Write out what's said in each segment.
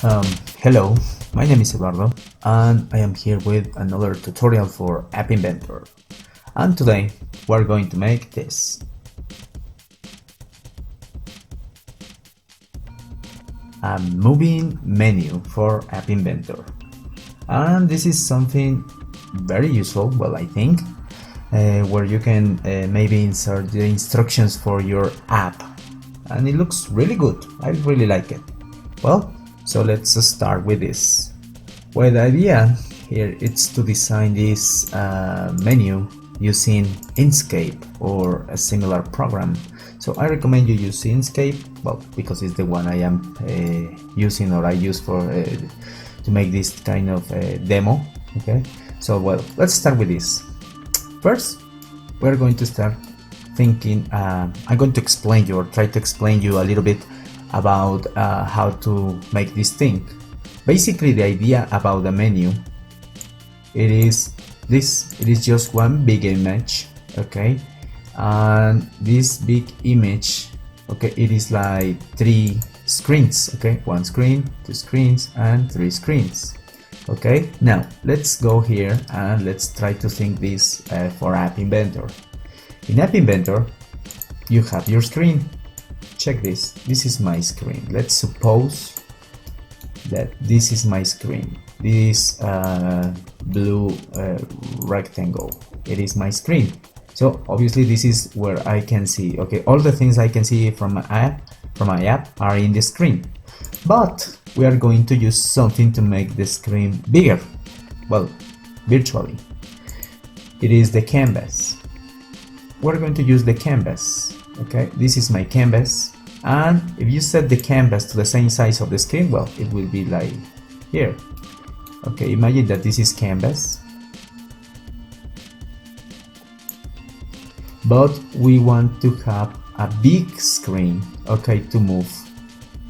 Hello, my name is Eduardo and I am here with another tutorial for App Inventor. And today we're going to make this. A moving menu for App Inventor. And this is something very useful, well, I think, where you can maybe insert the instructions for your app. And it looks really good. I really like it. Well, so let's start with this. Well, the idea here is to design this menu using Inkscape or a similar program. So I recommend you use Inkscape, well, because it's the one I am using, or I use for to make this kind of demo. Okay, so well, let's start with this. First, we're going to start thinking. I'm going to explain you, or try to explain you a little bit about how to make this thing. Basically, the idea about the menu, it is just one big image, okay, and this big image, okay, it is like 3 screens, okay, 1 screen, 2 screens, and 3 screens. Okay, now let's go here and let's try to think this for App Inventor. In App Inventor, you have your screen. Check this. This is my screen. Let's suppose that this is my screen. This blue rectangle. It is my screen. So obviously this is where I can see. Okay, all the things I can see from my app are in the screen. But we are going to use something to make the screen bigger. Well, virtually. It is the canvas. We're going to use the canvas. Okay, this is my canvas, and if you set the canvas to the same size of the screen, well, it will be like here. Okay, imagine that this is canvas, but we want to have a big screen, okay, to move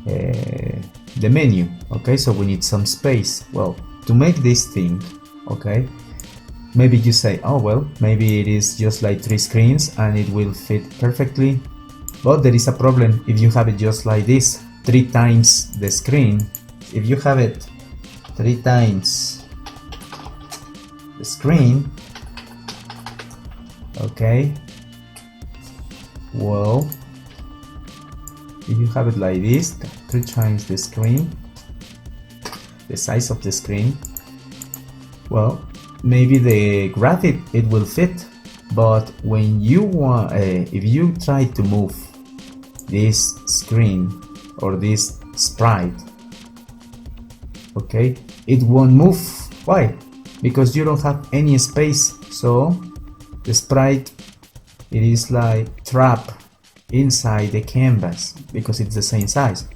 the menu. Okay, so we need some space. Well, to make this thing, okay, maybe you say, oh well, maybe it is just like 3 screens and it will fit perfectly. But there is a problem if you have it just like this, 3 times the screen. If you have it 3 times the screen, okay, well, if you have it like this, 3 times the screen, the size of the screen, well, maybe the graphic it will fit, but when you want, if you try to move this screen or this sprite, okay, it won't move. Why? Because you don't have any space, so the sprite, it is like trapped inside the canvas because it's the same size.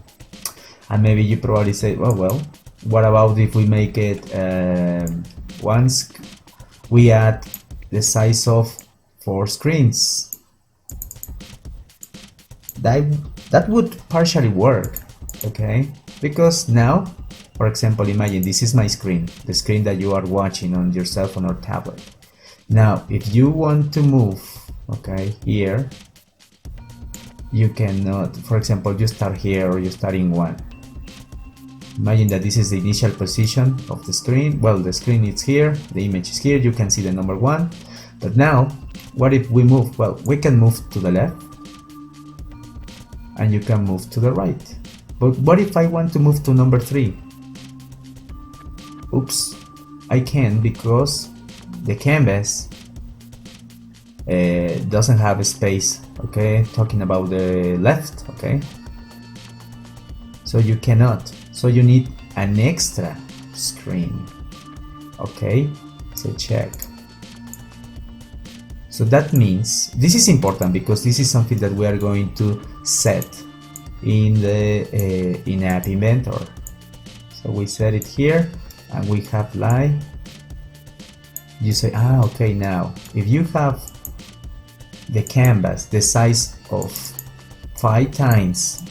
And maybe you probably say, oh well, what about if we make it once we add the size of 4 screens? That would partially work, okay, because now, for example, imagine this is my screen, the screen that you are watching on your cell phone or tablet. Now if you want to move, okay, here, you cannot. For example, you start here or you start in 1. Imagine that this is the initial position of the screen. Well, the screen is here, the image is here, you can see the number 1. But now, what if we move? Well, we can move to the left and you can move to the right. But what if I want to move to number 3? Oops, I can, because the canvas doesn't have a space, okay, talking about the left, okay, so you cannot. So you need an extra screen, okay, so check. So that means, this is important because this is something that we are going to set in the in App Inventor. So we set it here and we have like, you say, okay, now if you have the canvas the size of 5 times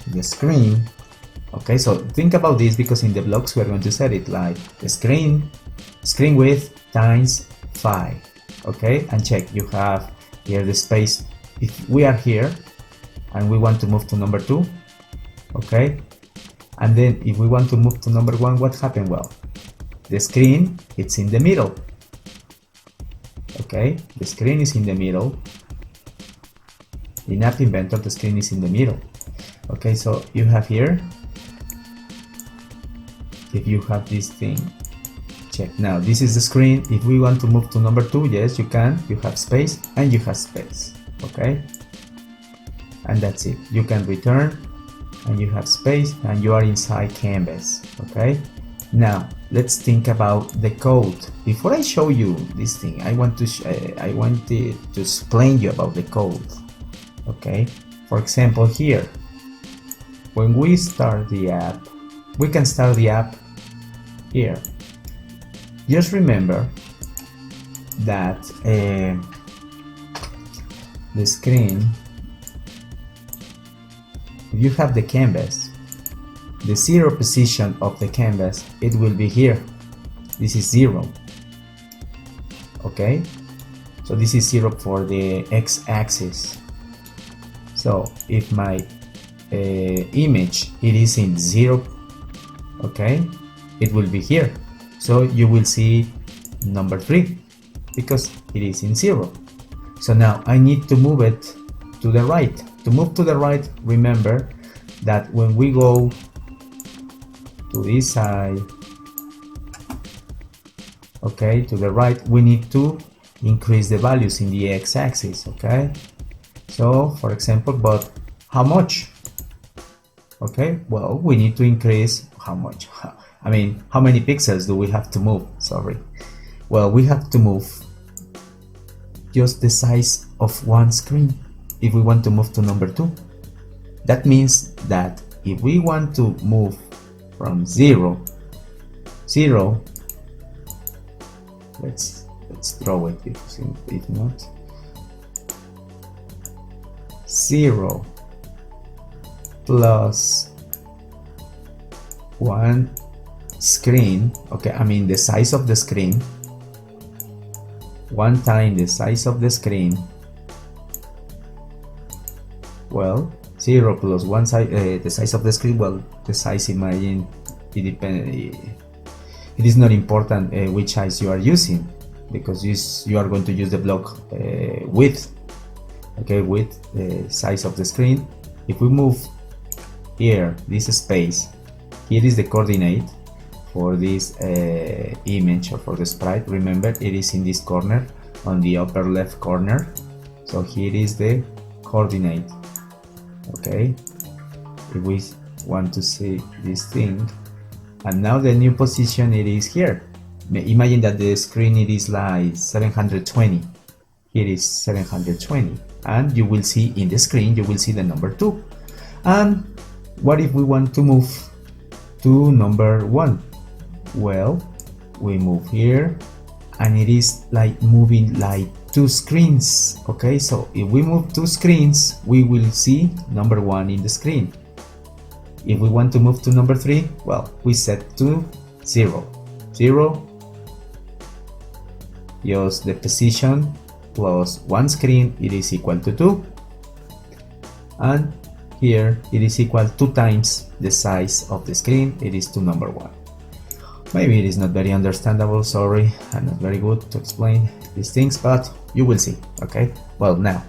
the screen, okay, so think about this, because in the blocks we're going to set it like the screen width times 5, okay, and check, you have here the space. If we are here and we want to move to number 2, okay, And then if we want to move to number 1, what happened? Well, the screen, it's in the middle. Okay, the screen is in the middle. In App Inventor, the screen is in the middle. Okay, so you have here, if you have this thing, check. Now this is the screen. If we want to move to number 2, yes, you can. You have space and you have space. Okay, and that's it. You can return and you have space and you are inside canvas. Okay, now let's think about the code. Before I show you this thing, I wanted to explain you about the code. Okay, for example, here when we start the app, we can start the app here. Just remember that the screen, if you have the canvas, the 0 position of the canvas, it will be here. This is 0. Okay, so this is 0 for the x-axis. So if my image, it is in 0, okay, it will be here. So you will see number 3 because it is in 0. So now I need to move it to the right. To move to the right, remember that when we go to this side, okay, to the right, we need to increase the values in the x-axis. Okay, so for example, but how much? Okay, well, we need to increase how much? I mean, how many pixels do we have to move? Sorry. Well, we have to move just the size of one screen if we want to move to number 2. That means that if we want to move from 0, let's draw it if not, 0 plus 1 screen, okay, I mean the size of the screen, 1 time the size of the screen, well, 0 plus 1 size, the size of the screen, well, the size, imagine, it is not important which size you are using, because you are going to use the block width, okay, with the size of the screen. If we move here, this space, here is the coordinate for this image or for the sprite. Remember, it is in this corner, on the upper left corner. So here is the coordinate. Okay, if we want to see this thing, and now the new position, it is here. Imagine that the screen, it is like 720. Here is 720, and you will see in the screen, you will see the number 2. And what if we want to move to number 1? Well, we move here, and it is like moving like 2 screens. Okay, so if we move 2 screens, we will see number 1 in the screen. If we want to move to number 3, well, we set to 0. Just the position plus 1 screen, it is equal to 2. And here it is equal 2 times the size of the screen, it is to number 1. Maybe it is not very understandable, sorry, I'm not very good to explain these things, but you will see. Okay, well, now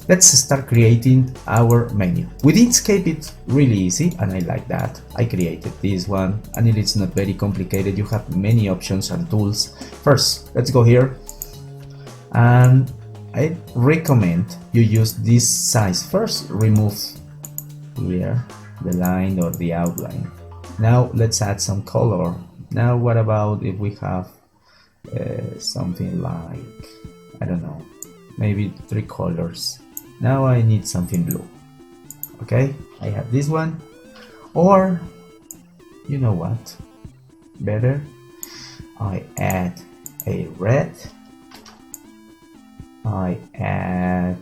let's start creating our menu. With Inkscape, it's really easy, and I like that. I created this one, and it is not very complicated. You have many options and tools. First, let's go here, and I recommend you use this size. First, remove here the line or the outline. Now let's add some color. Now what about if we have something like, I don't know, maybe 3 colors. Now I need something blue. Okay, I have this one, or you know what, better, I add a red, I add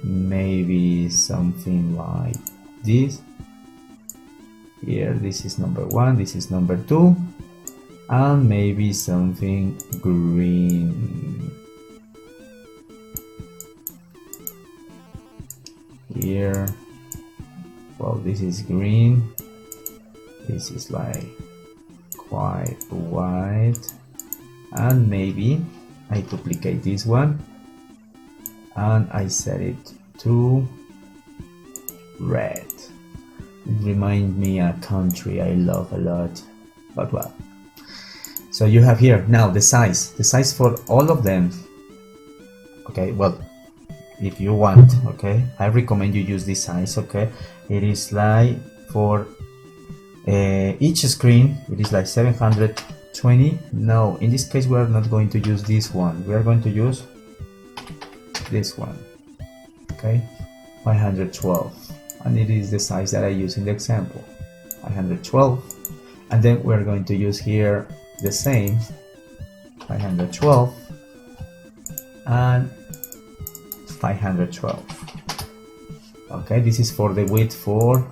maybe something like this. Here, this is number 1, this is number 2, and maybe something green. Here, well, this is green, This is like quite white, and maybe I duplicate this one and I set it to red. It reminds me a country I love a lot, but well. So you have here now the size for all of them. Okay, well, if you want, okay, I recommend you use this size. Okay, it is like for each screen it is like 720. No, in this case we are not going to use this one, we are going to use this one. Okay, 512, and it is the size that I use in the example, 512. And then we're going to use here the same 512 and 512. Okay, this is for the width for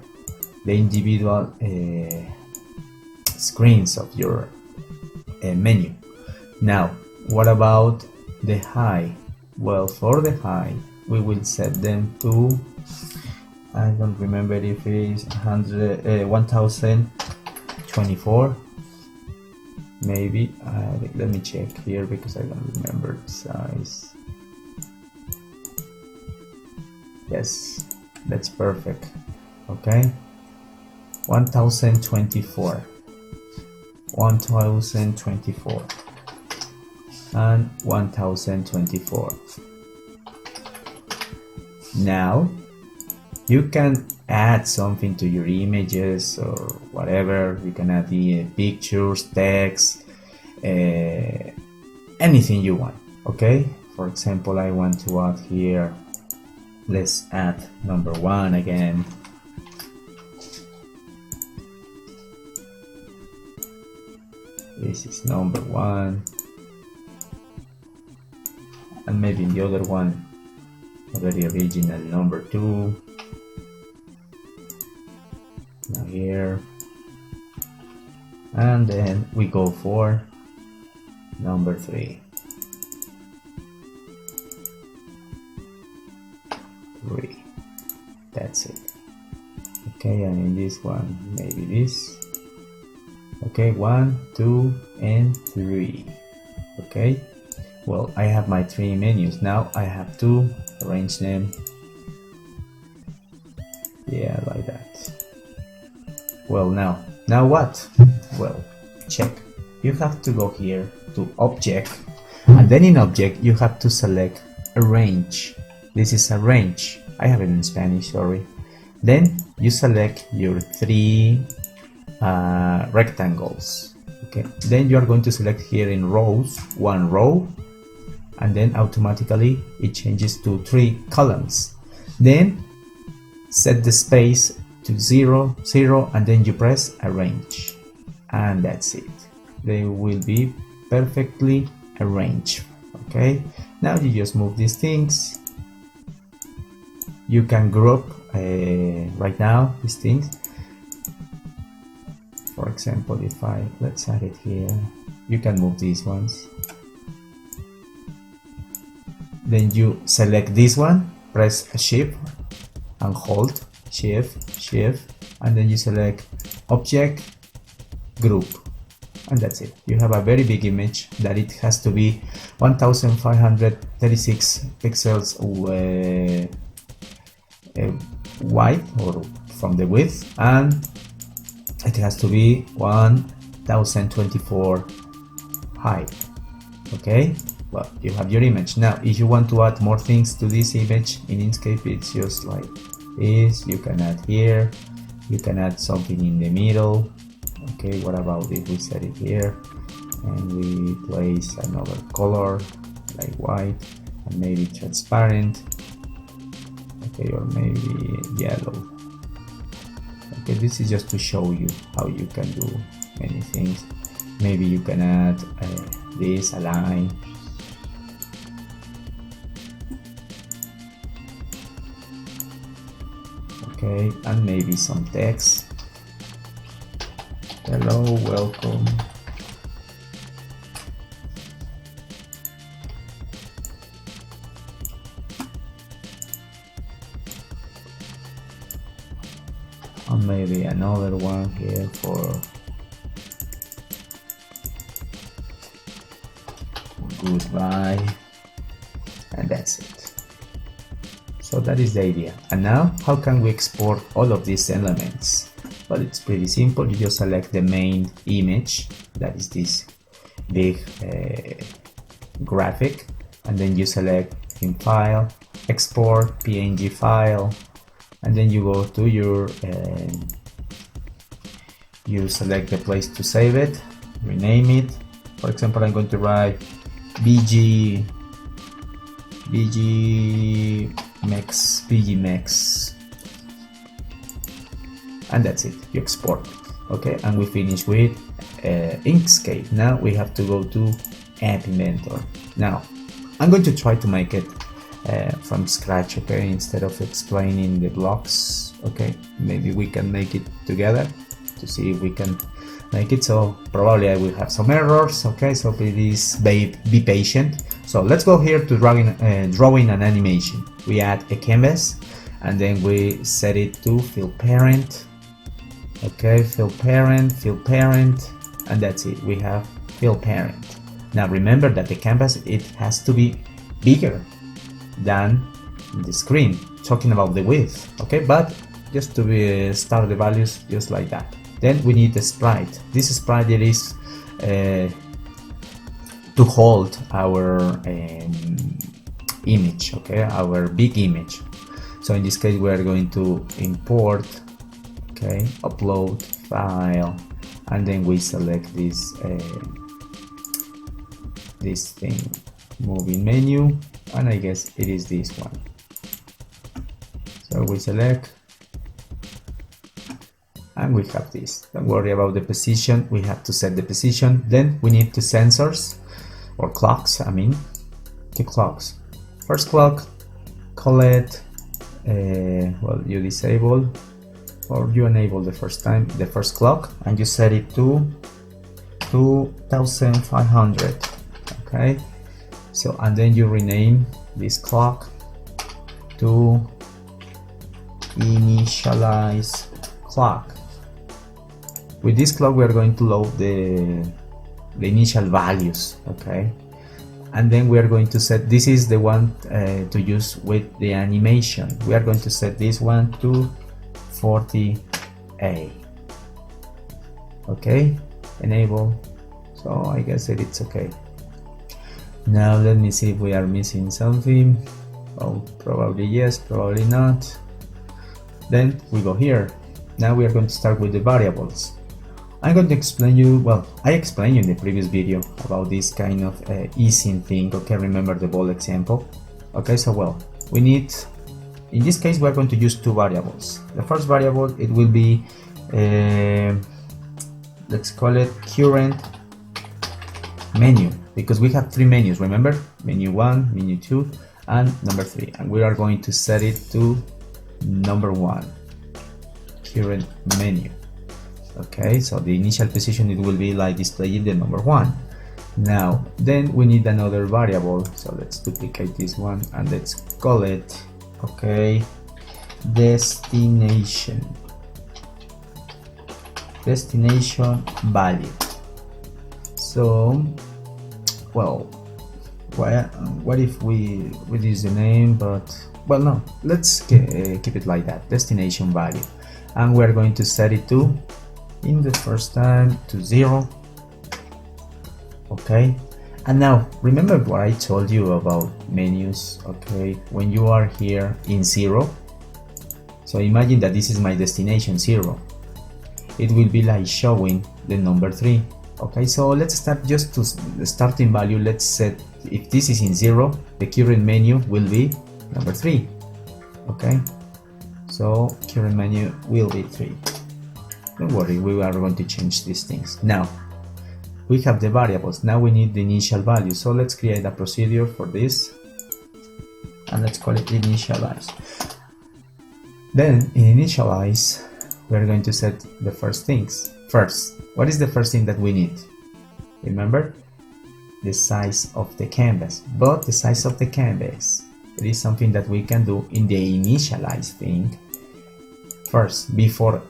the individual screens of your menu. Now, what about the height? Well, for the height, we will set them to, I don't remember if it is 1024. Maybe, let me check here because I don't remember the size. Yes, that's perfect. Okay, 1024, 1024, and 1024. Now you can add something to your images or whatever. You can add the pictures, text, anything you want. Okay, for example, I want to add here, let's add number 1 again. This is number 1, and maybe in the other one a very original number 2. Now here, and then we go for number 3. 3. That's it. Okay, and in this one maybe this. Okay, 1, 2, and 3. Okay, well, I have my 3 menus. Now I have to arrange them, yeah, like that. Well, now what? Well, check. You have to go here to object, and then in object you have to select arrange. This is arrange. I have it in Spanish, sorry. Then you select your 3 rectangles. Okay, then you are going to select here in rows 1 row, and then automatically it changes to 3 columns. Then set the space to 0, 0, and then you press arrange, and that's it. They will be perfectly arranged. Okay, now you just move these things. You can group right now these things. For example, if let's add it here, you can move these ones. Then you select this one, press shift and hold, shift, and then you select object, group, and that's it. You have a very big image that it has to be 1536 pixels wide, or from the width, and it has to be 1024 high. Okay, well, you have your image. Now if you want to add more things to this image in Inkscape, it's just like this. You can add here, you can add something in the middle. Okay, what about if we set it here and we place another color like white, and maybe transparent, okay, or maybe yellow. Okay, this is just to show you how you can do many things. Maybe you can add this, a line. Okay, and maybe some text. Hello, welcome. and maybe another one here for goodbye, and that's it. So that is the idea. And now how can we export all of these elements? Well, it's pretty simple. You just select the main image, that is this big graphic, and then you select in file, export PNG file, and then you go to your you select the place to save it, rename it. For example, I'm going to write BG Mex, and that's it. You export it. Okay, and we finish with Inkscape. Now we have to go to App Inventor. Now I'm going to try to make it from scratch, okay, instead of explaining the blocks. Okay, maybe we can make it together to see if we can make it. So probably I will have some errors, okay, so please be patient. So let's go here to drawing an animation. We add a canvas, and then we set it to fill parent. Okay, fill parent, and that's it. We have fill parent. Now remember that the canvas, it has to be bigger than the screen, talking about the width, okay, but just to start the values just like that. Then we need the sprite. This sprite, it is to hold our image, okay, our big image. So in this case we are going to import, okay, upload file, and then we select this thing, moving menu, and I guess it is this one. So we select, and we have this. Don't worry about the position, we have to set the position. Then we need two sensors, or clocks, I mean, two clocks. First clock, call it, well, you disable or you enable the first clock, and you set it to 2500, okay. So, and then you rename this clock to initialize clock. With this clock we are going to load the initial values, okay, and then we are going to set, this is the one to use with the animation. We are going to set this one to 40A, okay, enable. So I guess that it's okay. Now let me see if we are missing something. Oh, probably yes, probably not. Then we go here. Now we are going to start with the variables. I'm going to explain you, well, I explained you in the previous video about this kind of easing thing, okay, remember the ball example. Okay, so well, we need, in this case we are going to use two variables. The first variable, it will be, let's call it current menu, because we have three menus, remember? Menu 1, menu 2, and number 3, and we are going to set it to number 1, current menu. Okay, so the initial position, it will be like displaying the number 1. Now then we need another variable, so let's duplicate this one and let's call it, okay, destination value. So well, what if we use the name, but well, no, let's keep it like that, destination value, and we're going to set it to, in the first time, to 0. Okay, and now remember what I told you about menus. Okay, when you are here in 0, so imagine that this is my destination 0, it will be like showing the number 3. Okay, so let's start just to the starting value. Let's set, if this is in 0, the current menu will be number 3. Okay, so current menu will be 3. Don't worry, we are going to change these things. Now we have the variables, now we need the initial value, so let's create a procedure for this and let's call it initialize. Then in initialize we are going to set the first things. First, what is the first thing that we need? Remember, the size of the canvas, but the size of the canvas, it is something that we can do in the initialize thing first, before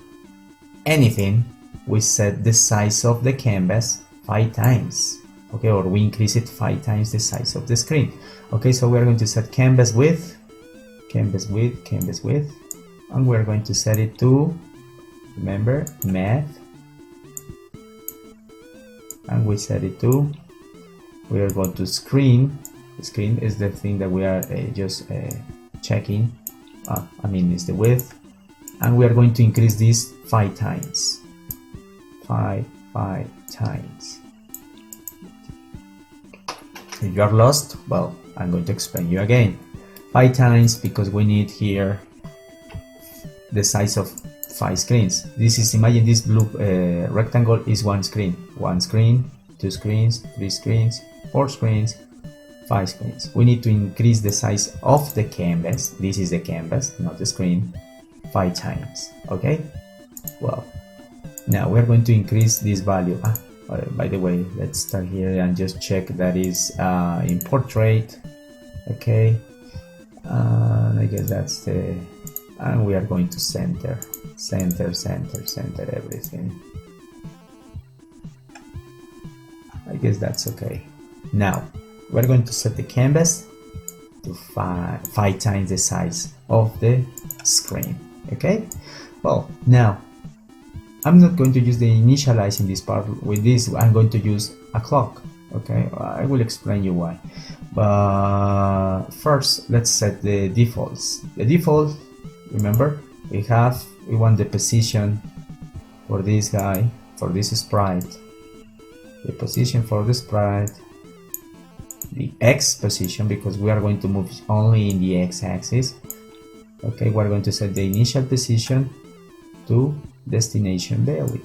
anything, we set the size of the canvas 5 times, okay, or we increase it 5 times the size of the screen. Okay, so we're going to set canvas width, canvas width, canvas width, and we're going to set it to, remember, math, and we set it to, we are going to screen. The screen is the thing that we are just checking, I mean it's the width, and we are going to increase this 5 times, 5 times. If you are lost, well, I'm going to explain you again. 5 times because we need here the size of 5 screens. This is, imagine this blue rectangle is one screen, 2 screens, 3 screens, 4 screens, 5 screens. We need to increase the size of the canvas. This is the canvas, not the screen, 5 times. Okay, well, now we're going to increase this value. By the way, let's start here and just check that is in portrait. Okay, I guess that's the, and we are going to center everything. I guess that's okay. Now we're going to set the canvas to 5 times the size of the screen. Okay, well, now I'm not going to use the initialize in this part. With this, I'm going to use a clock. Okay, I will explain you why. But first, let's set the defaults. The default, remember, we want the position for this guy, for this sprite. The position for the sprite, the X position, because we are going to move only in the X axis. Okay, we're going to set the initial position to destination value.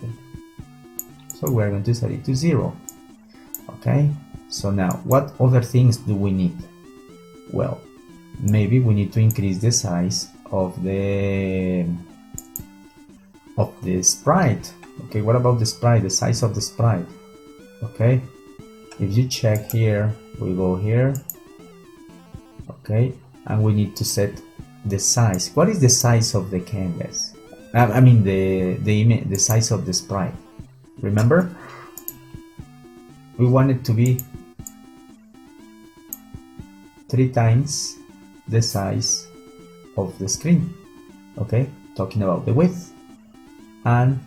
So we're going to set it to 0. Okay, so now what other things do we need? Well, maybe we need to increase the size of the sprite. Okay, what about the sprite, the size of the sprite? Okay, if you check here, we go here, okay, and we need to set the size. What is the size of the canvas? I mean the size of the sprite. Remember, we want it to be 3 times the size of the screen. Okay, talking about the width, and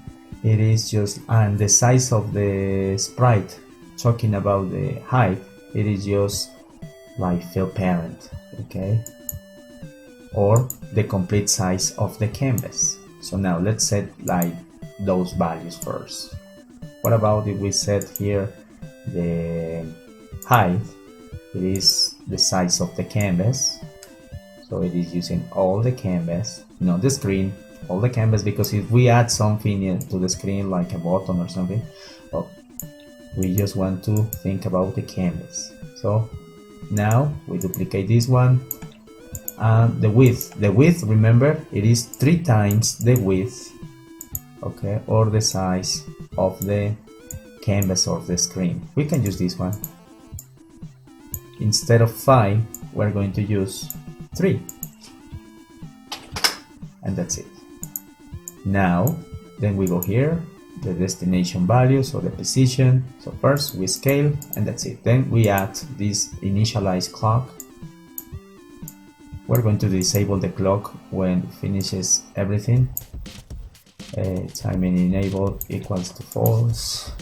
it is just, and the size of the sprite, talking about the height, it is just like fill parent. Okay, or the complete size of the canvas. So now let's set like those values first. What about if we set here the height? It is the size of the canvas, so it is using all the canvas, not the screen, all the canvas, because if we add something to the screen like a button or something, well, we just want to think about the canvas. So now we duplicate this one. The width, remember, it is 3 times the width, okay, or the size of the canvas or the screen. We can use this one. Instead of 5, we're going to use 3, and that's it. Now, then we go here, the destination value, so the position. So first we scale, and that's it. Then we add this initialize clock. We're going to disable the clock when it finishes everything. Timing enable equals to false.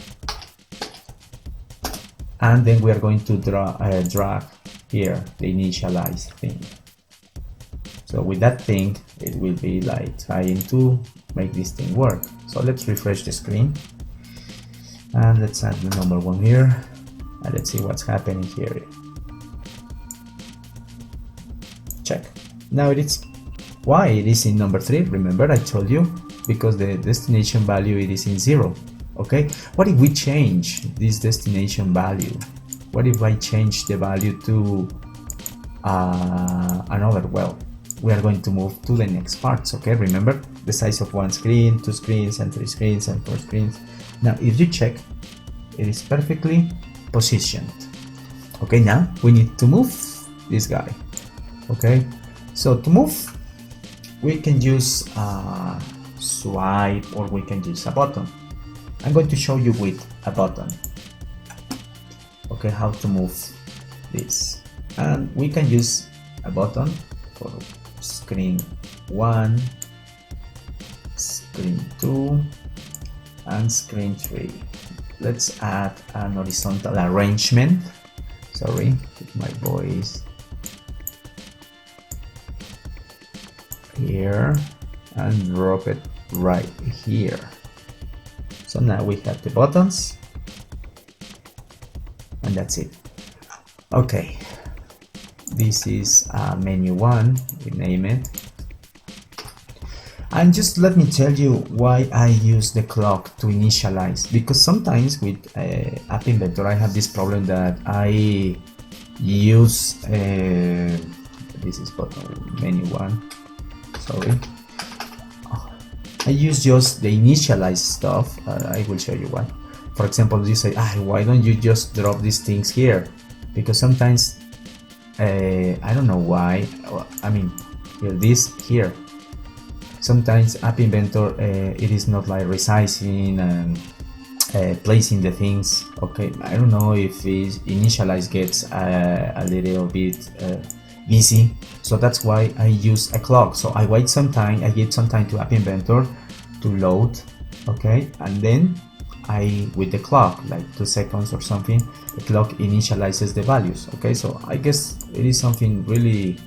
And then we are going to drag here the initialize thing. So with that thing, it will be like trying to make this thing work. So let's refresh the screen. And let's add the number 1 here. And let's see what's happening here. Check. Now it is, why it is in number 3? Remember I told you, because the destination value it is in 0. Okay, what if we change this destination value? What if I change the value to another? Well, we are going to move to the next parts. Okay, remember the size of 1 screen, 2 screens, and 3 screens, and 4 screens. Now if you check, it is perfectly positioned. Okay, now we need to move this guy. Okay, so to move, we can use swipe, or we can use a button. I'm going to show you with a button, okay, how to move this. And we can use a button for screen 1, screen 2, and screen 3. Let's add an horizontal arrangement. Sorry, with my voice here, and drop it right here. So now we have the buttons, and that's it. Okay, this is menu 1, we name it. And just let me tell you why I use the clock to initialize, because sometimes with App Inventor I have this problem that I use this is button menu 1, sorry, I use just the initialize stuff. I will show you why. For example, you say, why don't you just drop these things here? Because sometimes I don't know why, I mean this here, sometimes App Inventor it is not like resizing and placing the things. Okay, I don't know if initialize gets a little bit busy, so that's why I use a clock. So I wait some time, I give some time to App Inventor to load, okay, and then with the clock, like 2 seconds or something, the clock initializes the values. Okay, so I guess it is something really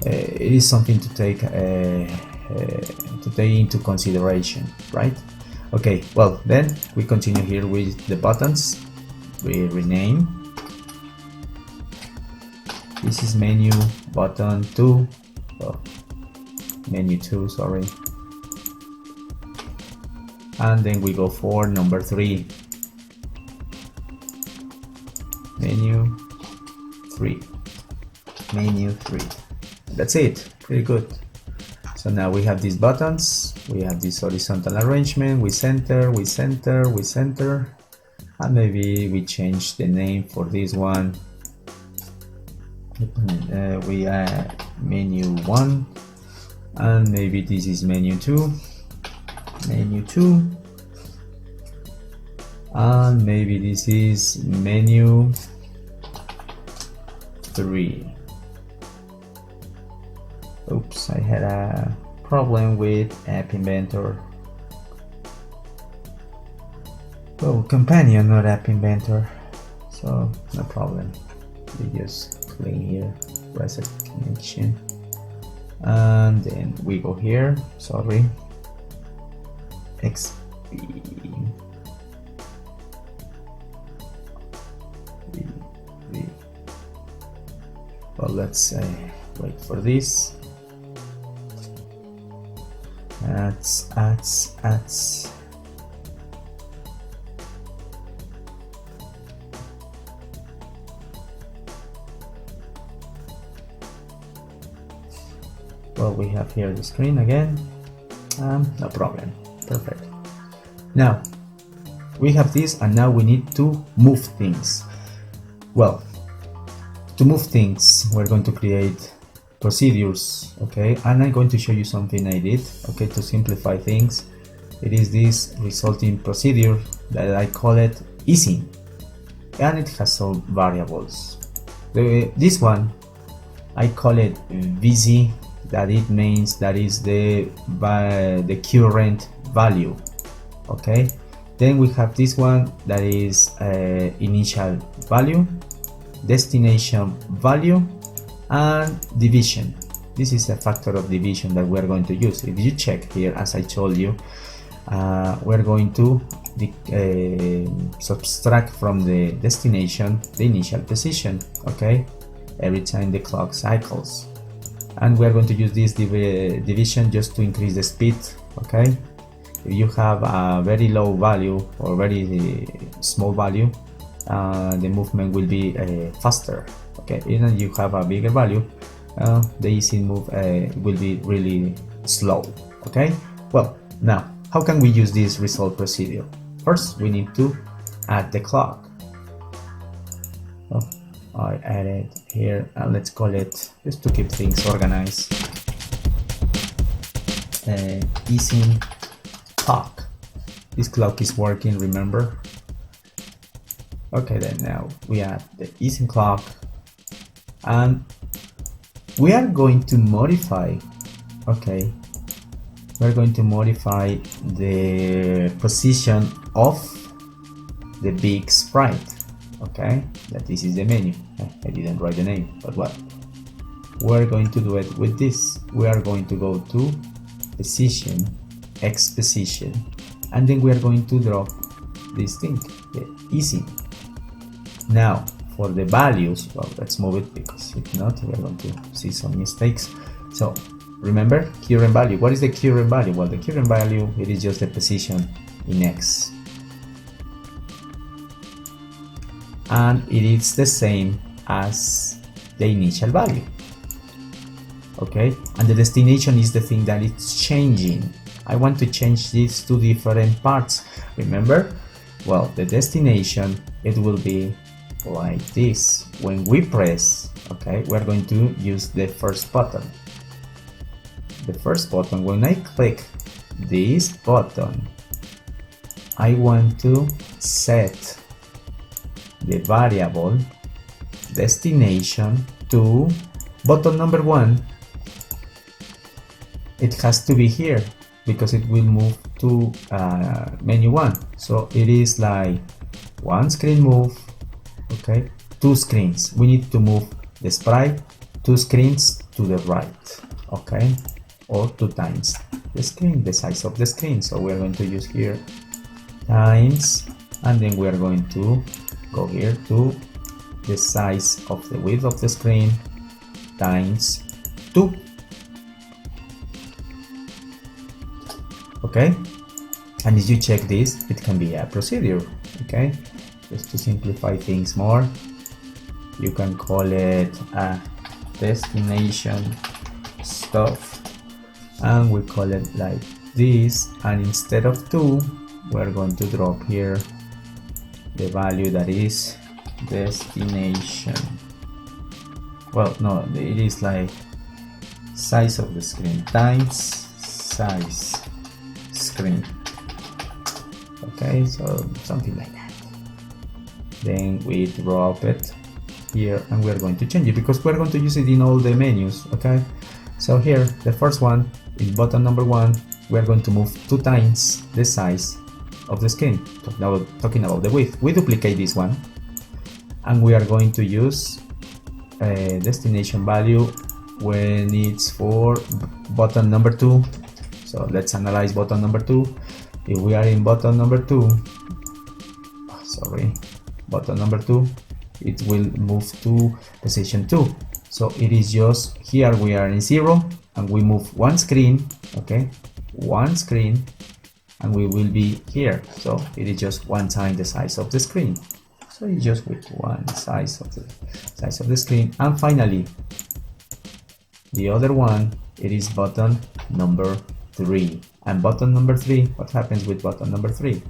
it is something to take into consideration, right? Okay, well, then we continue here with the buttons. We rename. This is menu button 2, menu 2, sorry. And then we go for number 3, menu 3, menu 3. That's it, pretty good. So now we have these buttons, we have this horizontal arrangement, we center, we center, we center, and maybe we change the name for this one. We add menu 1, and maybe this is menu 2, menu 2, and maybe this is menu 3. Oops, I had a problem with App Inventor. Oh, companion, not App Inventor. So no problem. We just clean here, reset connection, and then we go here. Sorry, XP. Well, let's wait for this. Ads. Well, we have here the screen again. No problem. Perfect. Now we have this, and now we need to move things. Well, to move things, we're going to create procedures, okay, and I'm going to show you something I did, okay, to simplify things. It is this resulting procedure that I call it easing, and it has some variables. This one I call it VZ, that it means that is the current value, okay. Then we have this one that is initial value, destination value, and division. This is a factor of division that we're going to use. If you check here, as I told you, we're going to subtract from the destination the initial position, okay, every time the clock cycles. And we're going to use this division just to increase the speed, okay. If you have a very low value or very small value, the movement will be faster, okay. Even if you have a bigger value, the easy move will be really slow, okay. Well, now how can we use this result procedure? First, we need to add the clock. I added here, and let's call it, just to keep things organized, easing clock. This clock is working, remember? Okay, then now we add the isn't clock, and we are going to modify, okay, we're going to modify the position of the big sprite, okay, that this is the menu. I didn't write the name, but what? We're going to do it with this. We are going to go to position, X position, and then we are going to drop this thing, the isnn't. Now, for the values, well, let's move it, because if not, we're going to see some mistakes. So, remember, current value. What is the current value? Well, the current value, it is just the position in X. And it is the same as the initial value. Okay, and the destination is the thing that it's changing. I want to change these two different parts. Remember? Well, the destination, it will be like this. When we press, okay, we're going to use the first button. The first button, when I click this button, I want to set the variable destination to button number 1. It has to be here because it will move to menu 1. So it is like one screen move, okay, 2 screens. We need to move the sprite 2 screens to the right, okay, or 2 times the screen, the size of the screen. So we're going to use here times, and then we are going to go here to the size of the width of the screen times 2. Okay, and if you check this, it can be a procedure. Okay, just to simplify things more, you can call it a destination stuff, and we call it like this, and instead of 2, we're going to drop here the value that is destination. Well, no, it is like size of the screen times size screen. Okay, so something like that. Then we drop it here, and we're going to change it because we're going to use it in all the menus. Okay, so here the first one is button number 1. We're going to move 2 times the size of the screen. Now talking about the width, we duplicate this one, and we are going to use a destination value when it's for button number 2. So let's analyze button number 2. If we are in button number 2, button number 2, it will move to position 2. So it is just here we are in 0, and we move 1 screen, okay, 1 screen, and we will be here. So it is just 1 time the size of the screen. So it's just with 1 size of the screen. And finally, the other one, it is button number 3. And button number 3, what happens with button number 3?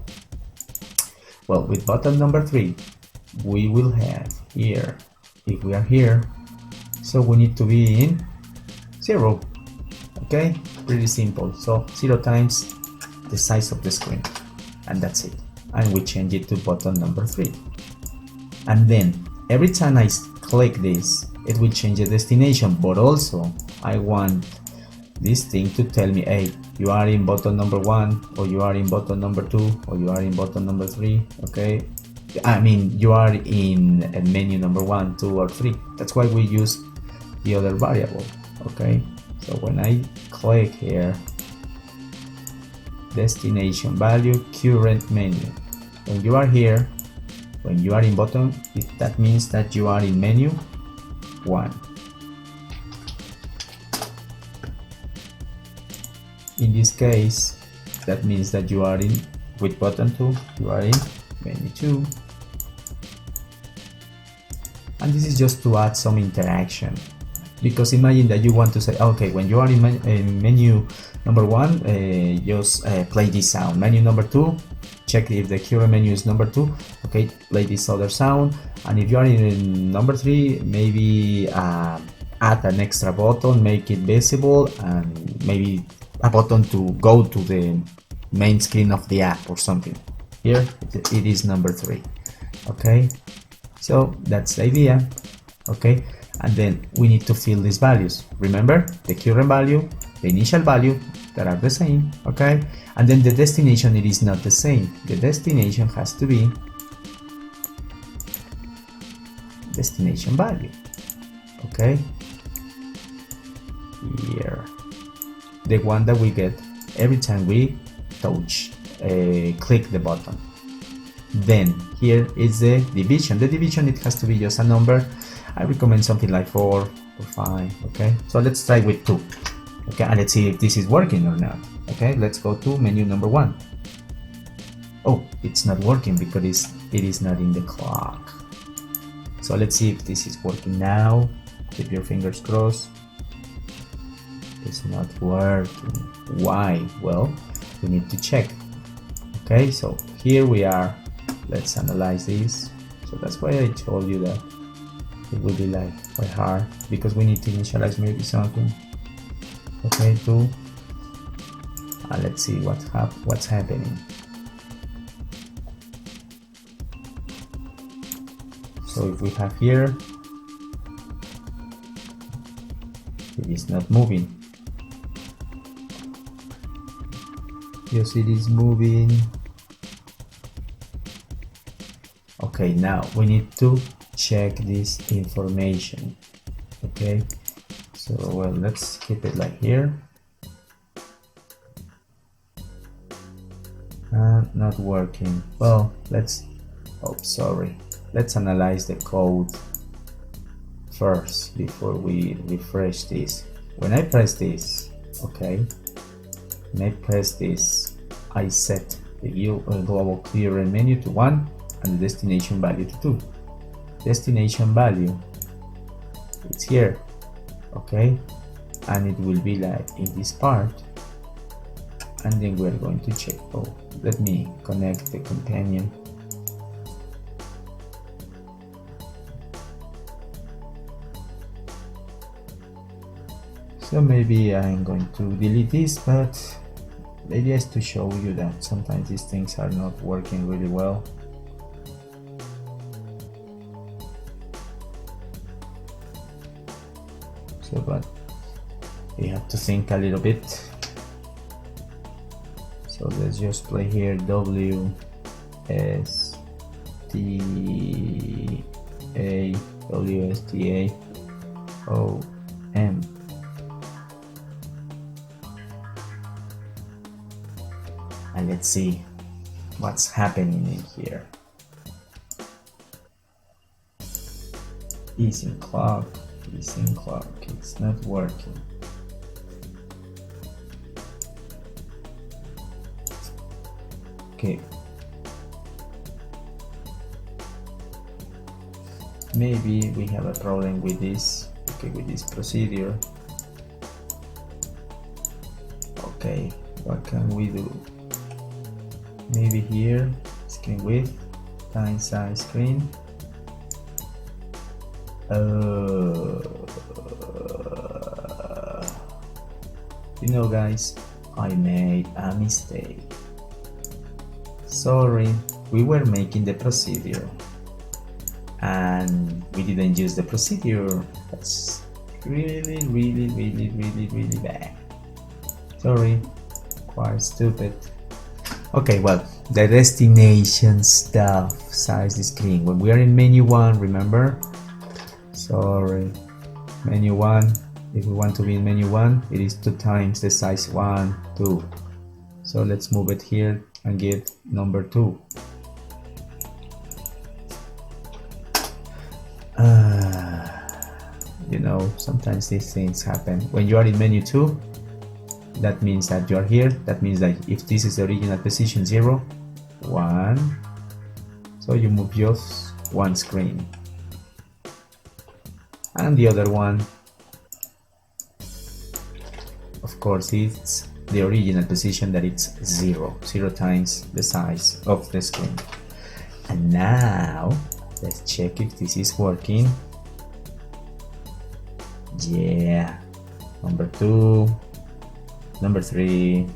Well, with button number 3, we will have here, if we are here, so we need to be in 0. Okay, pretty simple. So 0 times the size of the screen, and that's it. And we change it to button number 3. And then every time I click this, it will change the destination, but also I want this thing to tell me, hey, you are in button number 1, or you are in button number 2, or you are in button number 3. Okay, I mean you are in menu number 1, 2, or 3. That's why we use the other variable. Okay, so when I click here, destination value current menu, when you are here, when you are in button, that means that you are in menu 1. In this case, that means that you are in, with button 2, you are in menu 2. And this is just to add some interaction, because imagine that you want to say, okay, when you are in menu number 1, just play this sound. Menu number 2, check if the current menu is number 2, okay, play this other sound. And if you are in number 3, maybe add an extra button, make it visible, and maybe a button to go to the main screen of the app or something. Here it is number 3. Okay, so that's the idea. Okay, and then we need to fill these values. Remember, the current value, the initial value, that are the same. Okay, and then the destination, it is not the same. The destination has to be destination value. Okay, here, the one that we get every time we touch click the button. Then here is the division. The division, it has to be just a number. I recommend something like 4 or 5. Okay, so let's try with 2. Okay, and let's see if this is working or not. Okay, let's go to menu number 1. Oh, it's not working because it is not in the clock. So let's see if this is working now. Keep your fingers crossed. It's not working. Why? Well, we need to check. Okay, so here we are. Let's analyze this. So that's why I told you that it will be like quite hard, because we need to initialize maybe something. Okay, 2. Let's see what's happening. So if we have here, it is not moving. Yes, it is moving. Okay, now we need to check this information. Okay, so well, let's keep it like here. Not working. Well, let's analyze the code first before we refresh this. When I press this, okay, when I press this, I set the global clearance menu to 1 and the destination value to 2. Destination value, it's here, okay, and it will be like in this part, and then we're going to check. Oh, let me connect the companion. So maybe I'm going to delete this, but maybe just to show you that sometimes these things are not working really well. So, but we have to think a little bit. So let's just play here WSTA OM. And let's see what's happening in here. Is in clock, it's not working. Okay, maybe we have a problem with this. Okay, with this procedure. Okay, what can we do? Maybe here, screen width times size screen. You know, guys, I made a mistake. Sorry, we were making the procedure and we didn't use the procedure. That's really bad. Sorry, quite stupid. Okay, well, the destination stuff, size the screen. When we are in menu 1, remember? Sorry, menu 1. If we want to be in menu 1, it is 2 times the size 1, 2. So let's move it here and get number 2. You know, sometimes these things happen. When you are in menu 2, that means that you are here. That means that if this is the original position 0, 1, so you move just one screen. And the other one, of course, it's the original position, that it's 0 times the size of the screen. And now let's check if this is working. Yeah, number 2, number 3,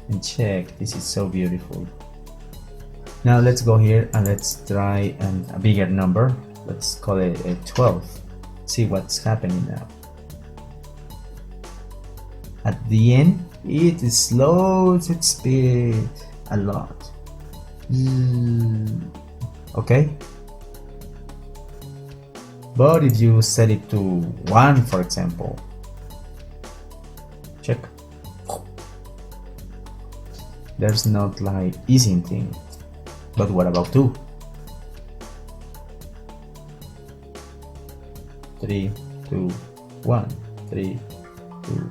and check. This is so beautiful. Now let's go here and let's try a bigger number. Let's call it a 12. See what's happening now. At the end, it slows its speed a lot. Okay? But if you set it to 1, for example, check. There's not like easing thing. But what about 2? 3, 2, 1, 3, 2,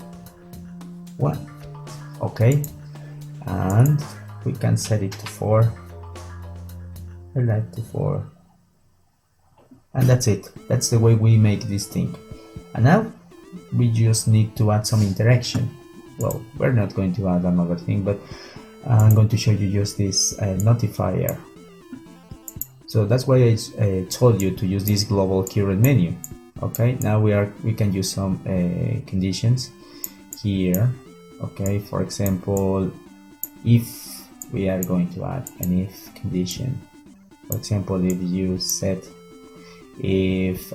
1. Okay, and we can set it to 4. I like to 4, and that's it. That's the way we make this thing. And now we just need to add some interaction. Well, we're not going to add another thing, but I'm going to show you just this notifier. So that's why I told you to use this global current menu. Okay, now we can use some conditions here. Okay, for example, if we are going to add an if condition, for example, if you set if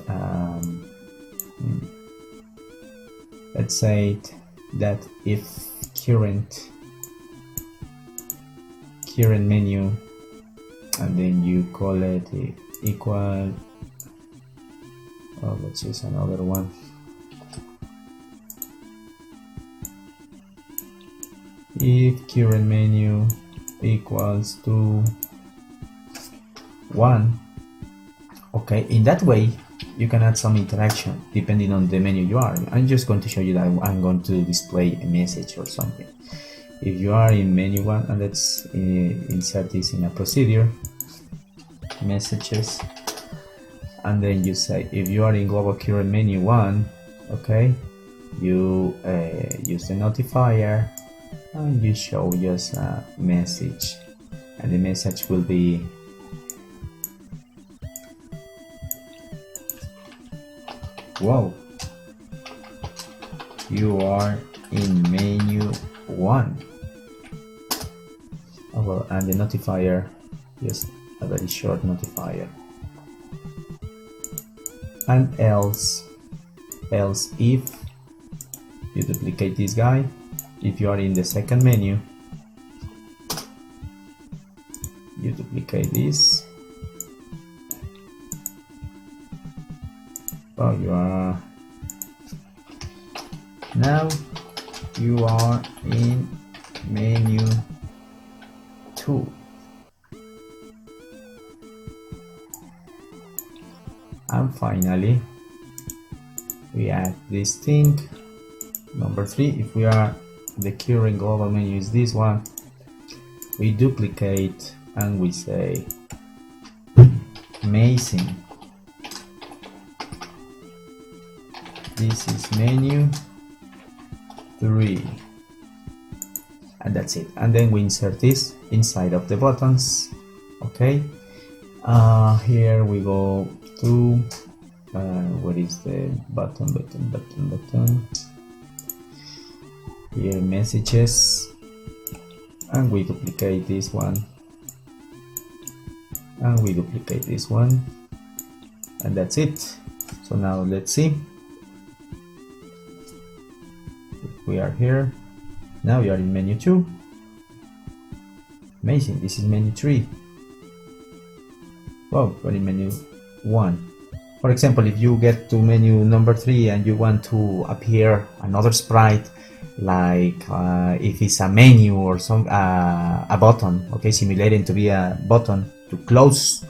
let's say that if current menu, and then you call it equal, oh, let's use another one. If current menu equals to 1, okay, in that way you can add some interaction depending on the menu you are. I'm just going to show you that I'm going to display a message or something. If you are in menu 1, and let's insert this in a procedure, messages, and then you say if you are in global current menu 1, okay, you use the notifier and you show just a message, and the message will be wow, you are in menu 1. Oh, well, and the notifier, just a very short notifier. And else if you duplicate this guy, if you are in the second menu, you duplicate this. Oh, you are now you are in menu 2. And finally we add this thing number 3. If we are the current global menu is this one, we duplicate and we say amazing, this is menu 3, and that's it. And then we insert this inside of the buttons. Okay, here we go to what is the button, here messages, and we duplicate this one, and we duplicate this one, and that's it. So now let's see. We are here. Now we are in menu 2. Amazing, this is menu 3. Oh, we're in menu 1. For example, if you get to menu number 3 and you want to appear another sprite, like if it's a menu or some a button, okay, simulating to be a button to close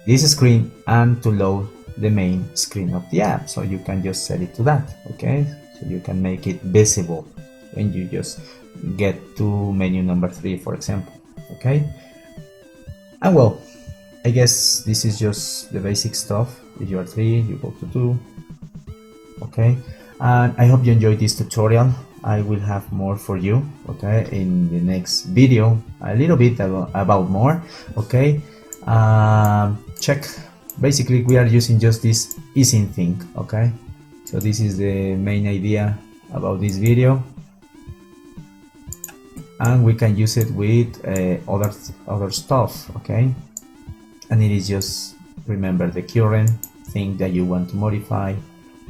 this screen and to load the main screen of the app, so you can just set it to that. Okay, so you can make it visible when you just get to menu number 3, for example. Okay, and well, I guess this is just the basic stuff. If you are 3, you go to 2. Okay, and I hope you enjoyed this tutorial. I will have more for you, okay, in the next video, a little bit about more. Okay, check. Basically we are using just this easing thing. Okay, so this is the main idea about this video. and we can use it with other stuff, okay? And it is just remember the current thing that you want to modify,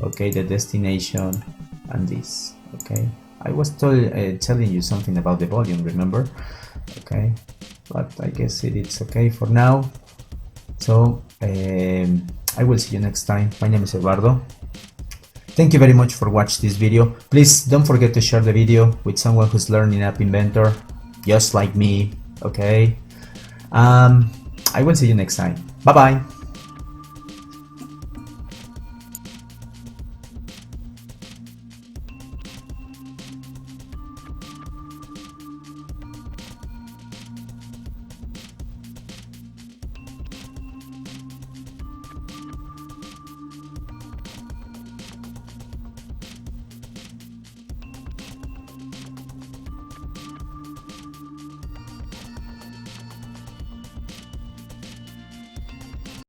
okay, the destination, and this, okay? I was telling you something about the volume, remember? Okay, but I guess it's okay for now. So I will see you next time. My name is Eduardo. Thank you very much for watching this video. Please don't forget to share the video with someone who's learning App Inventor, just like me, okay? I will see you next time. Bye bye.